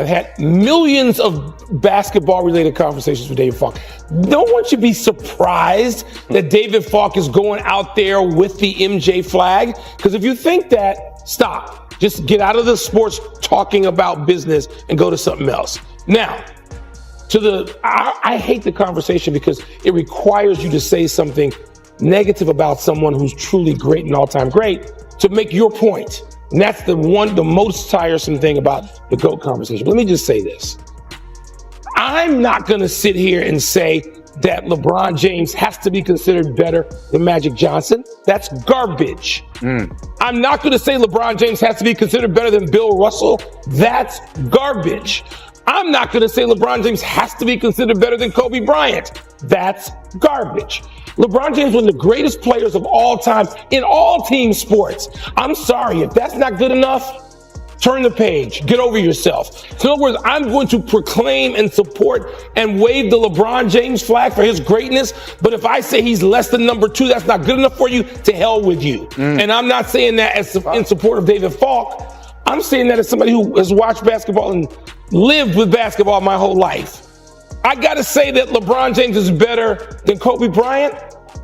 I've had millions of basketball-related conversations with David Falk. No one should be surprised that David Falk is going out there with the MJ flag, because if you think that, stop. Just get out of the sports talking about business and go to something else. Now, I hate the conversation because it requires you to say something negative about someone who's truly great and all-time great to make your point. And that's the most tiresome thing about the GOAT conversation. But let me just say this. I'm not going to sit here and say that LeBron James has to be considered better than Magic Johnson. That's garbage. I'm not going to say LeBron James has to be considered better than Bill Russell. That's garbage. I'm not going to say LeBron James has to be considered better than Kobe Bryant. That's garbage. LeBron James is one of the greatest players of all time in all team sports. I'm sorry, if that's not good enough, turn the page. Get over yourself. In other words, I'm going to proclaim and support and wave the LeBron James flag for his greatness. But if I say he's less than number 2, that's not good enough for you, to hell with you. And I'm not saying that as in support of David Falk. I'm saying that as somebody who has watched basketball and lived with basketball my whole life. I got to say that LeBron James is better than Kobe Bryant?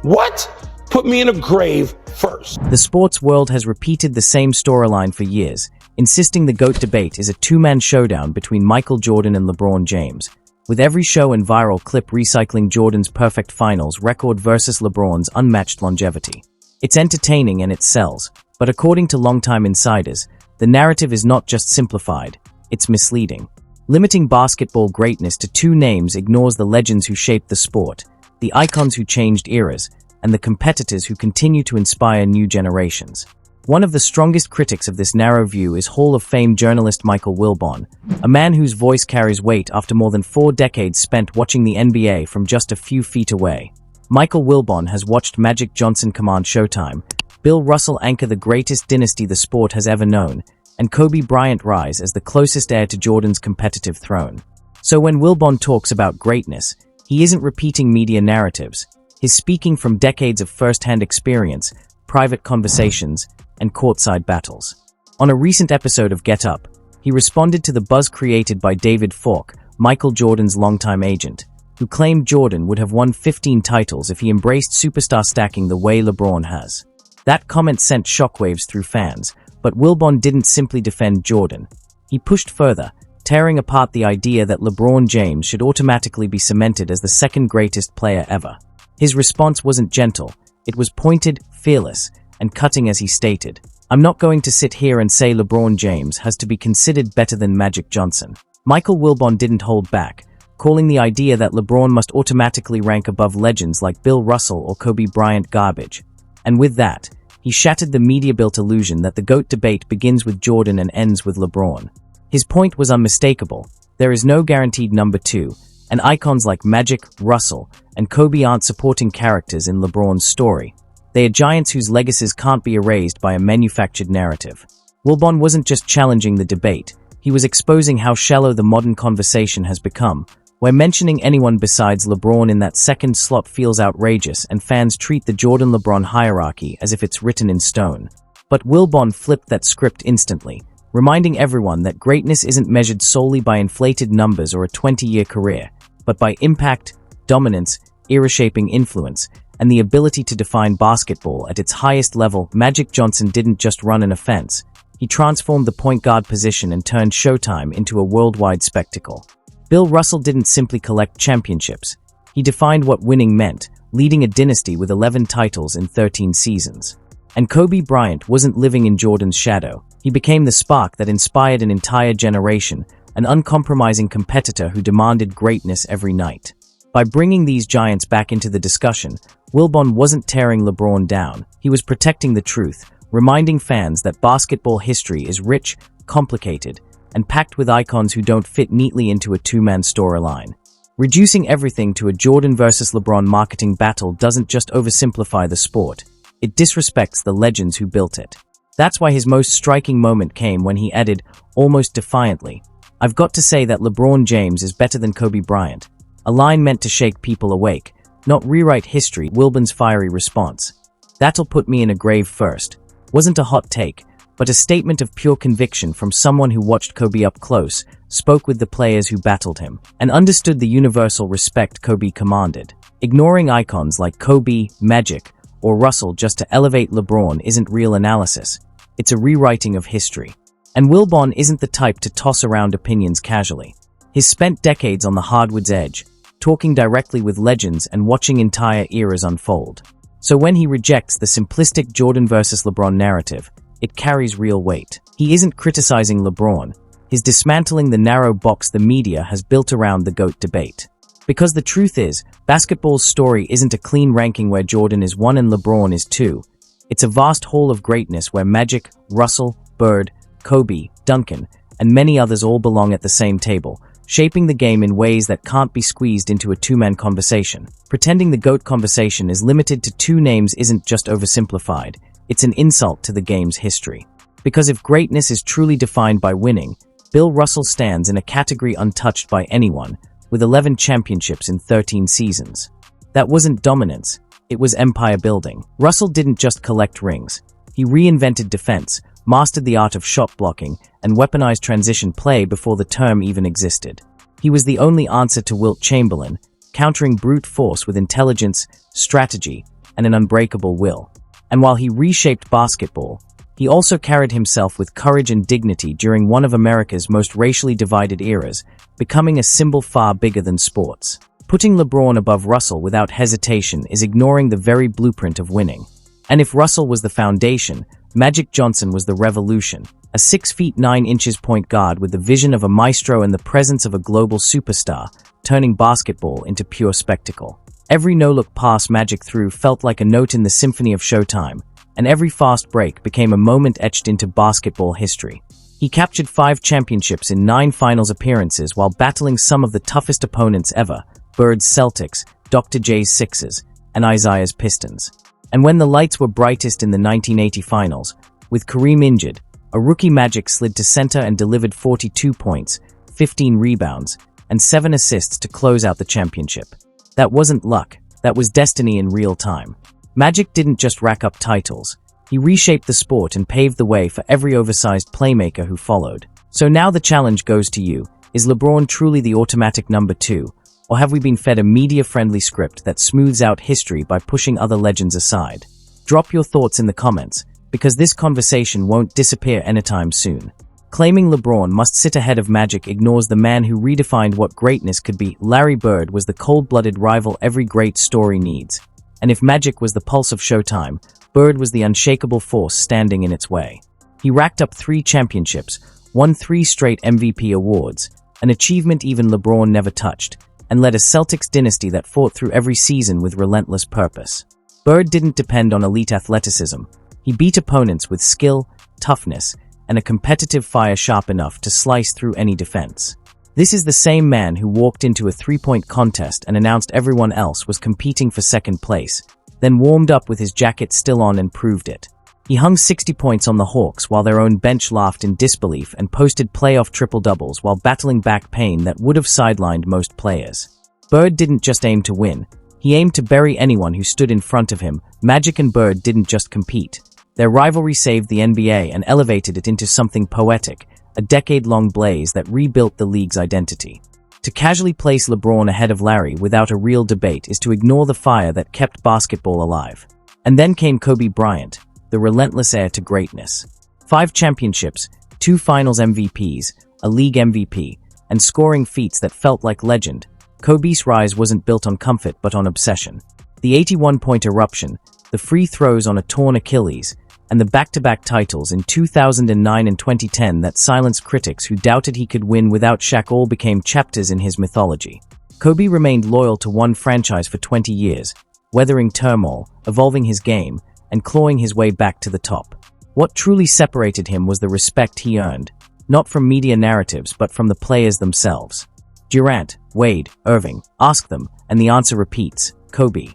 What? Put me in a grave first. The sports world has repeated the same storyline for years, insisting the GOAT debate is a two-man showdown between Michael Jordan and LeBron James, with every show and viral clip recycling Jordan's perfect finals record versus LeBron's unmatched longevity. It's entertaining and it sells, but according to longtime insiders, the narrative is not just simplified, it's misleading. Limiting basketball greatness to 2 names ignores the legends who shaped the sport, the icons who changed eras, and the competitors who continue to inspire new generations. One of the strongest critics of this narrow view is Hall of Fame journalist Michael Wilbon, a man whose voice carries weight after more than 4 decades spent watching the NBA from just a few feet away. Michael Wilbon has watched Magic Johnson command Showtime, Bill Russell anchor the greatest dynasty the sport has ever known, and Kobe Bryant rise as the closest heir to Jordan's competitive throne. So when Wilbon talks about greatness, he isn't repeating media narratives. He's speaking from decades of first-hand experience, private conversations, and courtside battles. On a recent episode of Get Up, he responded to the buzz created by David Falk, Michael Jordan's longtime agent, who claimed Jordan would have won 15 titles if he embraced superstar stacking the way LeBron has. That comment sent shockwaves through fans, but Wilbon didn't simply defend Jordan. He pushed further, tearing apart the idea that LeBron James should automatically be cemented as the second greatest player ever. His response wasn't gentle, it was pointed, fearless, and cutting as he stated, "I'm not going to sit here and say LeBron James has to be considered better than Magic Johnson." Michael Wilbon didn't hold back, calling the idea that LeBron must automatically rank above legends like Bill Russell or Kobe Bryant garbage. And with that, he shattered the media-built illusion that the GOAT debate begins with Jordan and ends with LeBron. His point was unmistakable. There is no guaranteed number 2, and icons like Magic, Russell, and Kobe aren't supporting characters in LeBron's story. They are giants whose legacies can't be erased by a manufactured narrative. Wilbon wasn't just challenging the debate, he was exposing how shallow the modern conversation has become, where mentioning anyone besides LeBron in that second slot feels outrageous and fans treat the Jordan-LeBron hierarchy as if it's written in stone. But Wilbon flipped that script instantly, reminding everyone that greatness isn't measured solely by inflated numbers or a 20-year career, but by impact, dominance, era-shaping influence, and the ability to define basketball at its highest level. Magic Johnson didn't just run an offense. He transformed the point guard position and turned Showtime into a worldwide spectacle. Bill Russell didn't simply collect championships. He defined what winning meant, leading a dynasty with 11 titles in 13 seasons. And Kobe Bryant wasn't living in Jordan's shadow. He became the spark that inspired an entire generation, an uncompromising competitor who demanded greatness every night. By bringing these giants back into the discussion, Wilbon wasn't tearing LeBron down. He was protecting the truth, reminding fans that basketball history is rich, complicated, and packed with icons who don't fit neatly into a two-man storyline. Reducing everything to a Jordan versus LeBron marketing battle doesn't just oversimplify the sport, it disrespects the legends who built it. That's why his most striking moment came when he added, almost defiantly, "I've got to say that LeBron James is better than Kobe Bryant," a line meant to shake people awake, not rewrite history. Wilbon's fiery response, "That'll put me in a grave first," wasn't a hot take, but a statement of pure conviction from someone who watched Kobe up close, spoke with the players who battled him, and understood the universal respect Kobe commanded. Ignoring icons like Kobe, Magic, or Russell just to elevate LeBron isn't real analysis. It's a rewriting of history. And Wilbon isn't the type to toss around opinions casually. He's spent decades on the hardwood's edge, talking directly with legends and watching entire eras unfold. So when he rejects the simplistic Jordan versus LeBron narrative, it carries real weight. He isn't criticizing LeBron. He's dismantling the narrow box the media has built around the GOAT debate. Because the truth is, basketball's story isn't a clean ranking where Jordan is 1 and LeBron is 2. It's a vast hall of greatness where Magic, Russell, Bird, Kobe, Duncan, and many others all belong at the same table, shaping the game in ways that can't be squeezed into a two-man conversation. Pretending the GOAT conversation is limited to 2 names isn't just oversimplified, it's an insult to the game's history. Because if greatness is truly defined by winning, Bill Russell stands in a category untouched by anyone, with 11 championships in 13 seasons. That wasn't dominance, it was empire building. Russell didn't just collect rings. He reinvented defense, mastered the art of shot blocking, and weaponized transition play before the term even existed. He was the only answer to Wilt Chamberlain, countering brute force with intelligence, strategy, and an unbreakable will. And while he reshaped basketball, he also carried himself with courage and dignity during one of America's most racially divided eras, becoming a symbol far bigger than sports. Putting LeBron above Russell without hesitation is ignoring the very blueprint of winning. And if Russell was the foundation, Magic Johnson was the revolution, a 6 feet 9 inches point guard with the vision of a maestro and the presence of a global superstar, turning basketball into pure spectacle. Every no-look pass Magic threw felt like a note in the symphony of Showtime, and every fast break became a moment etched into basketball history. He captured 5 championships in 9 finals appearances while battling some of the toughest opponents ever, Bird's Celtics, Dr. J's Sixers, and Isaiah's Pistons. And when the lights were brightest in the 1980 finals, with Kareem injured, a rookie Magic slid to center and delivered 42 points, 15 rebounds, and 7 assists to close out the championship. That wasn't luck, that was destiny in real time. Magic didn't just rack up titles. He reshaped the sport and paved the way for every oversized playmaker who followed. So now the challenge goes to you. Is LeBron truly the automatic number 2? Or have we been fed a media-friendly script that smooths out history by pushing other legends aside? Drop your thoughts in the comments, because this conversation won't disappear anytime soon. Claiming LeBron must sit ahead of Magic ignores the man who redefined what greatness could be. Larry Bird was the cold-blooded rival every great story needs. And if Magic was the pulse of Showtime, Bird was the unshakable force standing in its way. He racked up 3 championships, won 3 straight MVP awards, an achievement even LeBron never touched, and led a Celtics dynasty that fought through every season with relentless purpose. Bird didn't depend on elite athleticism. He beat opponents with skill, toughness, and a competitive fire sharp enough to slice through any defense. This is the same man who walked into a 3-point contest and announced everyone else was competing for second place, then warmed up with his jacket still on and proved it. He hung 60 points on the Hawks while their own bench laughed in disbelief and posted playoff triple-doubles while battling back pain that would have sidelined most players. Bird didn't just aim to win. He aimed to bury anyone who stood in front of him. Magic and Bird didn't just compete. Their rivalry saved the NBA and elevated it into something poetic, a decade-long blaze that rebuilt the league's identity. To casually place LeBron ahead of Larry without a real debate is to ignore the fire that kept basketball alive. And then came Kobe Bryant, the relentless heir to greatness. 5 championships, 2 finals MVPs, a league MVP, and scoring feats that felt like legend. Kobe's rise wasn't built on comfort but on obsession. The 81-point eruption, the free throws on a torn Achilles, and the back-to-back titles in 2009 and 2010 that silenced critics who doubted he could win without Shaq all became chapters in his mythology. Kobe remained loyal to one franchise for 20 years, weathering turmoil, evolving his game, and clawing his way back to the top. What truly separated him was the respect he earned, not from media narratives but from the players themselves. Durant, Wade, Irving, ask them, and the answer repeats, Kobe.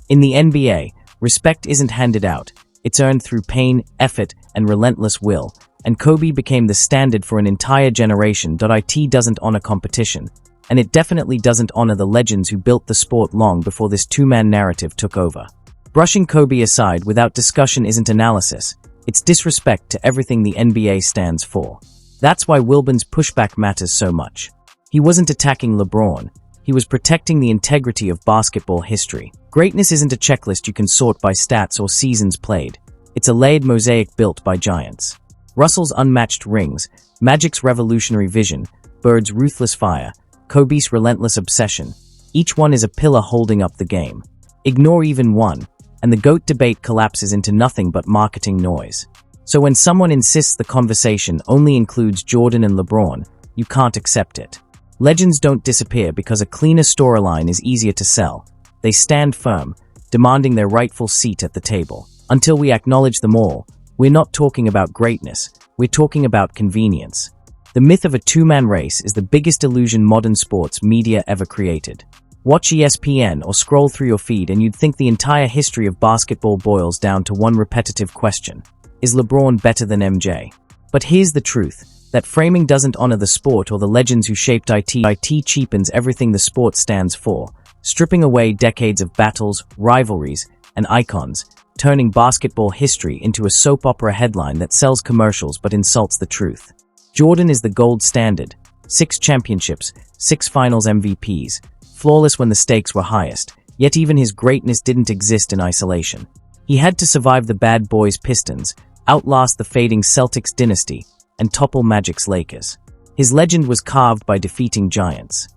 In the NBA, respect isn't handed out. It's earned through pain, effort, and relentless will, and Kobe became the standard for an entire generation. It doesn't honor competition, and it definitely doesn't honor the legends who built the sport long before this two-man narrative took over. Brushing Kobe aside without discussion isn't analysis, it's disrespect to everything the NBA stands for. That's why Wilbon's pushback matters so much. He wasn't attacking LeBron. He was protecting the integrity of basketball history. Greatness isn't a checklist you can sort by stats or seasons played. It's a layered mosaic built by giants. Russell's unmatched rings, Magic's revolutionary vision, Bird's ruthless fire, Kobe's relentless obsession. Each one is a pillar holding up the game. Ignore even one, and the GOAT debate collapses into nothing but marketing noise. So when someone insists the conversation only includes Jordan and LeBron, you can't accept it. Legends don't disappear because a cleaner storyline is easier to sell. They stand firm, demanding their rightful seat at the table. Until we acknowledge them all, we're not talking about greatness, we're talking about convenience. The myth of a two-man race is the biggest illusion modern sports media ever created. Watch ESPN or scroll through your feed and you'd think the entire history of basketball boils down to one repetitive question. Is LeBron better than MJ? But here's the truth. That framing doesn't honor the sport or the legends who shaped it. It cheapens everything the sport stands for, stripping away decades of battles, rivalries, and icons, turning basketball history into a soap opera headline that sells commercials but insults the truth. Jordan is the gold standard. 6 championships, 6 finals MVPs, flawless when the stakes were highest, yet even his greatness didn't exist in isolation. He had to survive the bad boys Pistons, outlast the fading Celtics dynasty, and topple Magic's Lakers. His legend was carved by defeating giants.